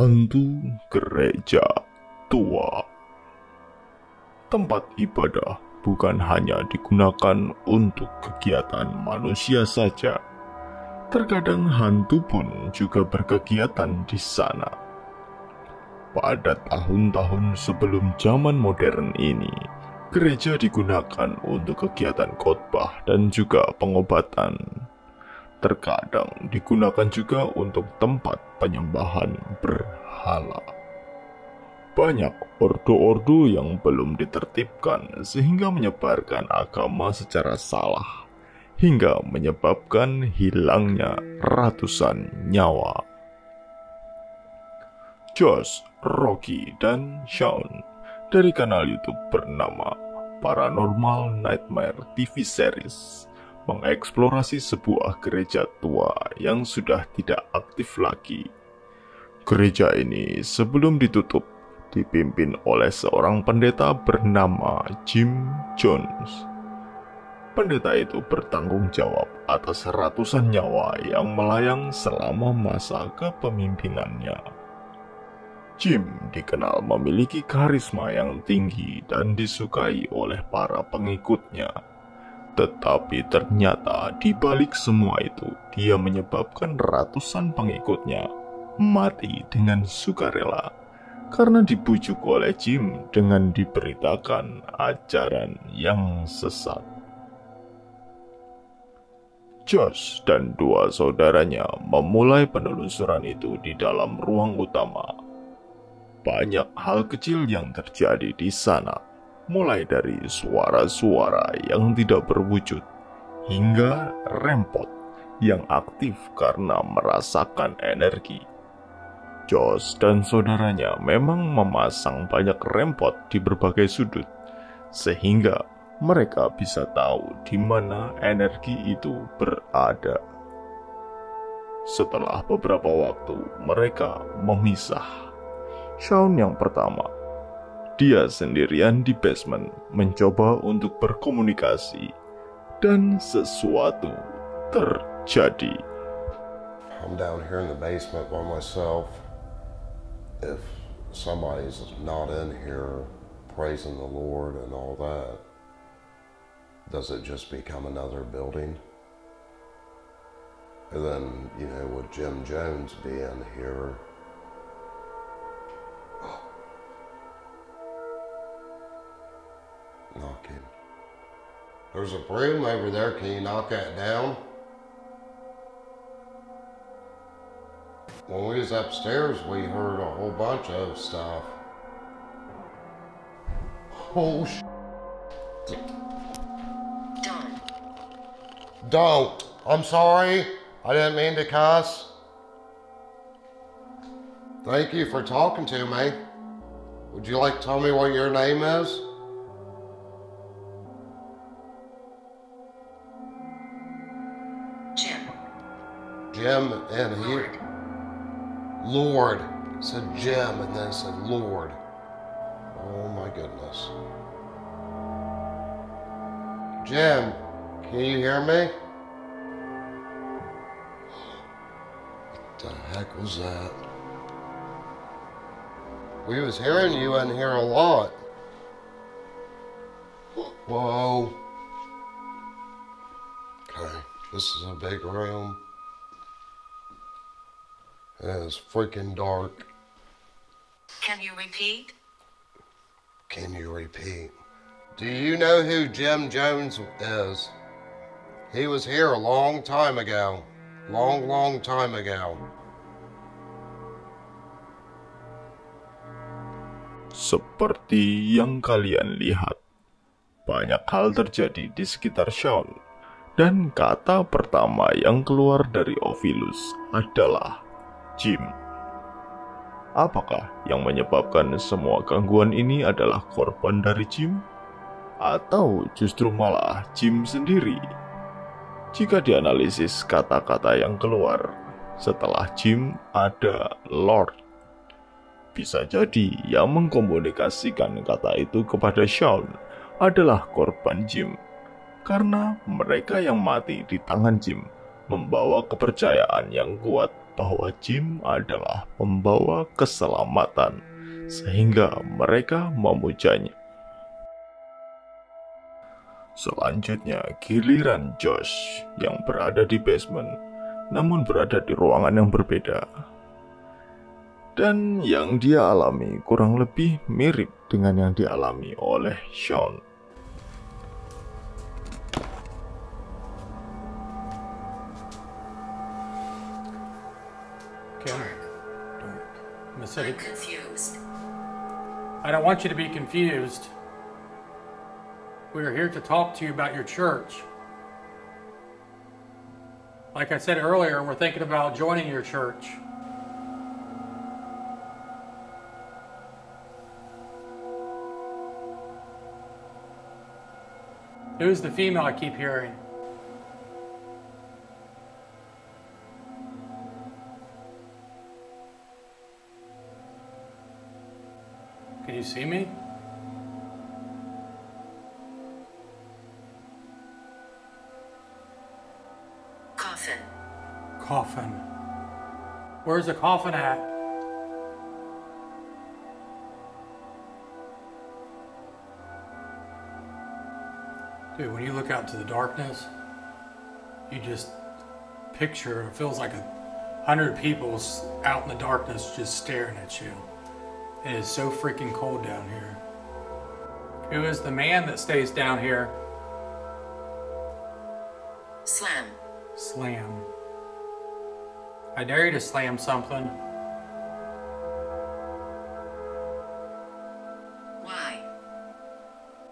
Hantu gereja tua. Tempat ibadah bukan hanya digunakan untuk kegiatan manusia saja. Terkadang hantu pun juga berkegiatan di sana. Pada tahun-tahun sebelum zaman modern ini, gereja digunakan untuk kegiatan khotbah dan juga pengobatan. Terkadang digunakan juga untuk tempat penyembahan berhala. Banyak ordo-ordo yang belum ditertibkan sehingga menyebarkan agama secara salah, hingga menyebabkan hilangnya ratusan nyawa. Josh, Rocky, dan Sean dari kanal YouTube bernama Paranormal Nightmare TV Series mengeksplorasi sebuah gereja tua yang sudah tidak aktif lagi. Gereja ini sebelum ditutup dipimpin oleh seorang pendeta bernama Jim Jones. Pendeta itu bertanggung jawab atas ratusan nyawa yang melayang selama masa kepemimpinannya. Jim dikenal memiliki karisma yang tinggi dan disukai oleh para pengikutnya. Tetapi ternyata di balik semua itu, dia menyebabkan ratusan pengikutnya mati dengan sukarela karena dibujuk oleh Jim dengan diberitakan ajaran yang sesat. Josh dan dua saudaranya memulai penelusuran itu di dalam ruang utama. Banyak hal kecil yang terjadi di sana, mulai dari suara-suara yang tidak berwujud hingga rempot yang aktif karena merasakan energi. Josh dan saudaranya memang memasang banyak rempot di berbagai sudut, sehingga mereka bisa tahu di mana energi itu berada. Setelah beberapa waktu, mereka memisah. Sean yang pertama, dia sendirian di basement mencoba untuk berkomunikasi, dan sesuatu terjadi. I'm down here in the basement by myself. If somebody's not in here praising the Lord and all that, does it just become another building? And then, would Jim Jones be in here? Knocking. There's a broom over there. Can you knock that down? When we was upstairs, we heard a whole bunch of stuff. Oh, Don't. I'm sorry. I didn't mean to cuss. Thank you for talking to me. Would you like to tell me what your name is? Jim, and he... Lord. It said Jim, and then it said Lord. Oh my goodness. Jim, can you hear me? What the heck was that? We was hearing you in here a lot. Whoa. Okay, this is a big room. And it's freaking dark. Can you repeat? Can you repeat? Do you know who Jim Jones is? He was here a long time ago. Long time ago. Seperti yang kalian lihat, banyak hal terjadi di sekitar Sean, dan kata pertama yang keluar dari Ovilus adalah Jim. Apakah yang menyebabkan semua gangguan ini adalah korban dari Jim? Atau justru malah Jim sendiri? Jika dianalisis kata-kata yang keluar setelah Jim ada Lord. Bisa jadi yang mengkomunikasikan kata itu kepada Sean adalah korban Jim, karena mereka yang mati di tangan Jim membawa kepercayaan yang kuat bahwa Jim adalah pembawa keselamatan, sehingga mereka memujanya. Selanjutnya, giliran Josh yang berada di basement, namun berada di ruangan yang berbeda. Dan yang dia alami kurang lebih mirip dengan yang dialami oleh Sean. I'm confused. I don't want you to be confused. We are here to talk to you about your church. Like I said earlier, we're thinking about joining your church. Who's the female I keep hearing? Can you see me? Coffin. Coffin. Where's the coffin at? Dude, when you look out into the darkness, you just picture, it feels like 100 people out in the darkness just staring at you. It is so freaking cold down here. Who is the man that stays down here? Slam. Slam. I dare you to slam something. Why?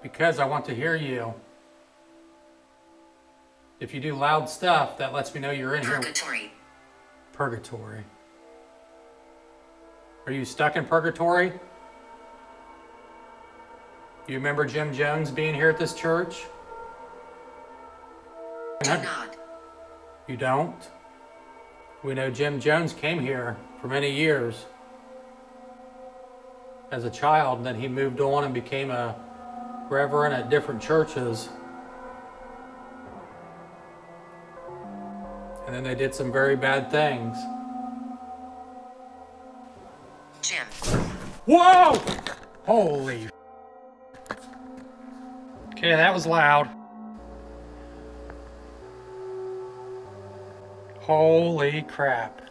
Because I want to hear you. If you do loud stuff, that lets me know you're in here. Purgatory. Purgatory. Are you stuck in purgatory? You remember Jim Jones being here at this church? Do not. You don't? We know Jim Jones came here for many years as a child, and then he moved on and became a reverend at different churches. And then they did some very bad things. Jim. Whoa! Holy. Okay, that was loud. Holy crap.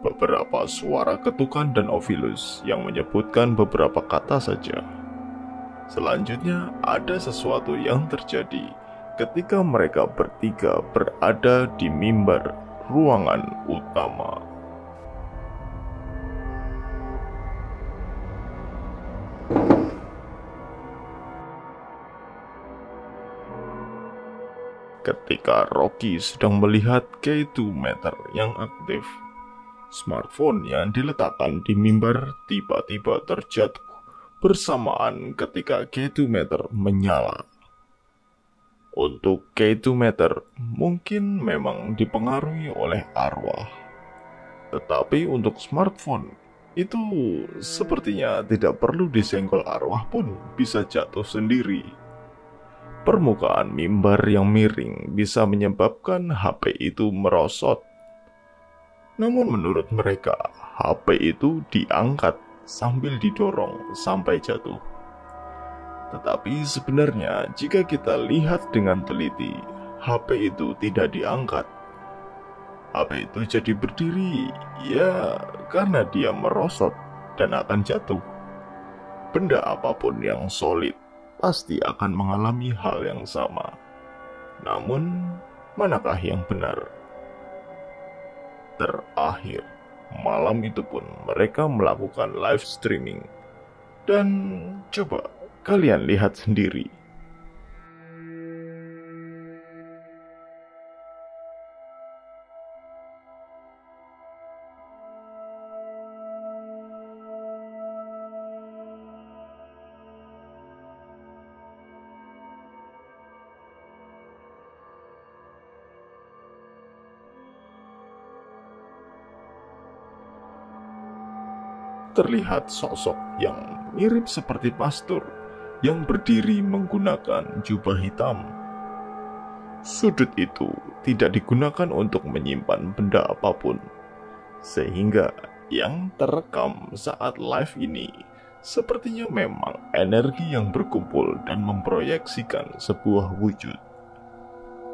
Beberapa suara ketukan dan Ovilus yang menyebutkan beberapa kata saja. Selanjutnya ada sesuatu yang terjadi ketika mereka bertiga berada di mimbar ruangan utama. Ketika Rocky sedang melihat K2 meter yang aktif, smartphone yang diletakkan di mimbar tiba-tiba terjatuh bersamaan ketika K2 meter menyala. Untuk K2 meter mungkin memang dipengaruhi oleh arwah, tetapi untuk smartphone itu sepertinya tidak perlu disenggol arwah pun bisa jatuh sendiri. Permukaan mimbar yang miring bisa menyebabkan HP itu merosot. Namun menurut mereka, HP itu diangkat sambil didorong sampai jatuh. Tetapi sebenarnya jika kita lihat dengan teliti, HP itu tidak diangkat. HP itu jadi berdiri, ya karena dia merosot dan akan jatuh. Benda apapun yang solid pasti akan mengalami hal yang sama. Namun, manakah yang benar? Terakhir, malam itu pun mereka melakukan live streaming. Dan coba kalian lihat sendiri. Terlihat sosok yang mirip seperti pastor yang berdiri menggunakan jubah hitam. Sudut itu tidak digunakan untuk menyimpan benda apapun, sehingga yang terekam saat live ini sepertinya memang energi yang berkumpul dan memproyeksikan sebuah wujud.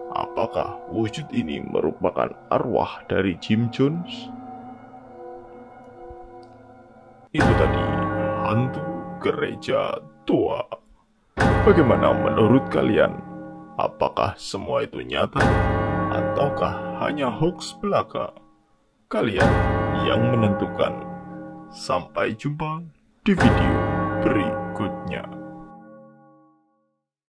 Apakah wujud ini merupakan arwah dari Jim Jones? Itu tadi hantu gereja tua. Bagaimana menurut kalian? Apakah semua itu nyata? Ataukah hanya hoax belaka? Kalian yang menentukan. Sampai jumpa di video berikutnya.